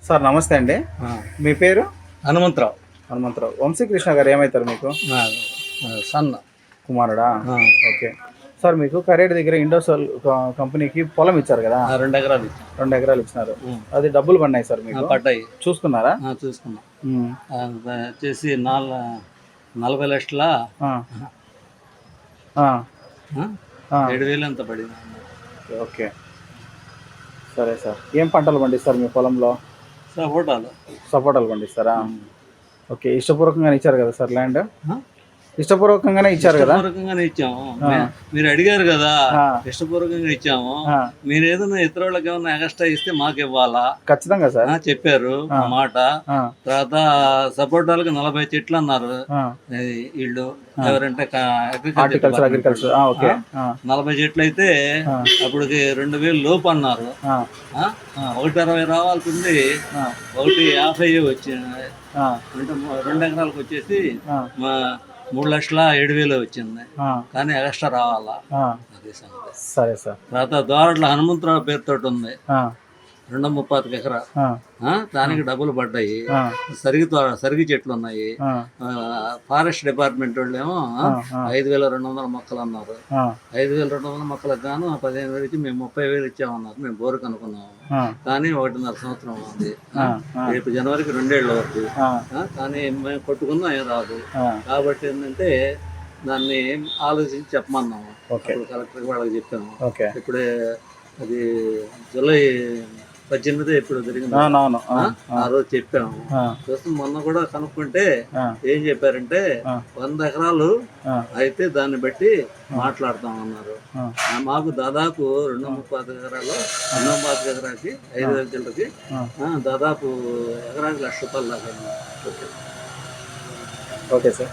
Sir నమస్తే అండి. ఆ, మీ పేరు? హనుమంతరావు. హనుమంతరావు. వంశీకృష్ణ గారు ఏమవుతారు మీకు? ఆ, సన్న. కుమారుడా? ఆ, ఓకే. సార్ మీకు కరేడ్ దగ్గర ఇండోసోల్ కంపెనీకి పొలం ఇచ్చారు కదా, 2 ఎకరాలు ఇచ్చాం. 2 ఎకరాలు ఇచ్చినారు. ఉం. అది డబ్బులు పడినాయి సార్ ఆ, మీకు? పడ్డాయి. చూసుకున్నారా? చూసుకున్నాం. ఉం. వచ్చేసి 40 లక్షల ఆ. ఆ. ఆ. 7,000 ఎంత పడింది. ఓకే సరే సార్. ఏం పంటలు పండిస్తారు మీ పొలంలో? సపోటాలు. సపోటాలు పండిస్తారా? ఓకే. ఇష్టపూర్వకంగానే ఇచ్చారు కదా సార్ ల్యాండ్? ఆ? ఇష్టపూర్వకంగానే ఇచ్చారు కదా? ఇష్టపూర్వకంగానే ఇచ్చాము. మీరు అడిగారు కదా, ఆ. ఇష్టపూర్వకంగా ఇచ్చాము. ఆ. మీరు ఏదైనా ఇతర వాళ్ళకి ఏమన్నా ఎక్స్ట్రా ఇస్తే మాకు ఇవ్వాలా? ఖచ్చితంగా సార్. చెప్పారు ఆ. మాట. ఆ. తర్వాత సపోటాలకు 40 చెట్లు అన్నారు. ఆ. వీళ్ళు ఎవరంటే అగ్రికల్చర్. ఓకే. 40 చెట్లు అయితే అప్పటికి 2,000 లోపు అన్నారు. 1,60 రావాల్సింది 1,50 వచ్చింది. అంటే 2 ఎకరాలకు వచ్చేసి 3,07,000 వచ్చింది. కానీ ఎక్స్ట్రా రావాలా? అదే సంగతి. సరే సార్. తర్వాత దోరట్ల హనుమంతరావు పేరుతో ఉంది, 235 ఎకరా. దానికి డబ్బులు పడ్డాయి. సరిగి చెట్లు ఉన్నాయి. ఫారెస్ట్ డిపార్ట్మెంట్ వాళ్ళు ఏమో 5,200 మొక్కలు అన్నారు. 5,200 మొక్కలకు గాను 15,000 ఇచ్చి మేము 30,000 ఇచ్చామన్నారు. మేము బోరు కనుక్కున్నాము. కానీ 1.5 సంవత్సరం ఉంది. రేపు జనవరికి 2 ఏళ్ళ వరకు. కానీ మేము కొట్టుకున్నా ఏం రాదు. కాబట్టి ఏంటంటే దాన్ని ఆలోచించి చెప్పమన్నాము. కలెక్టర్ వాళ్ళకి చెప్పాము. ఇప్పుడే అది జూలై 18 ఎప్పుడు జరిగింది, ఆ రోజు చెప్పాము. ప్రస్తుతం మొన్న కూడా కనుక్కుంటే ఏం చెప్పారంటే 100 ఎకరాలు అయితే దాన్ని బట్టి మాట్లాడతాం అన్నారు. మాకు దాదాపు 235 ఎకరాలు, 235 ఎకరాకి 5,000 చిల్లరకి దాదాపు ఎకరాకి 1,00,000 రూపాయలు దాకా. Okay sir.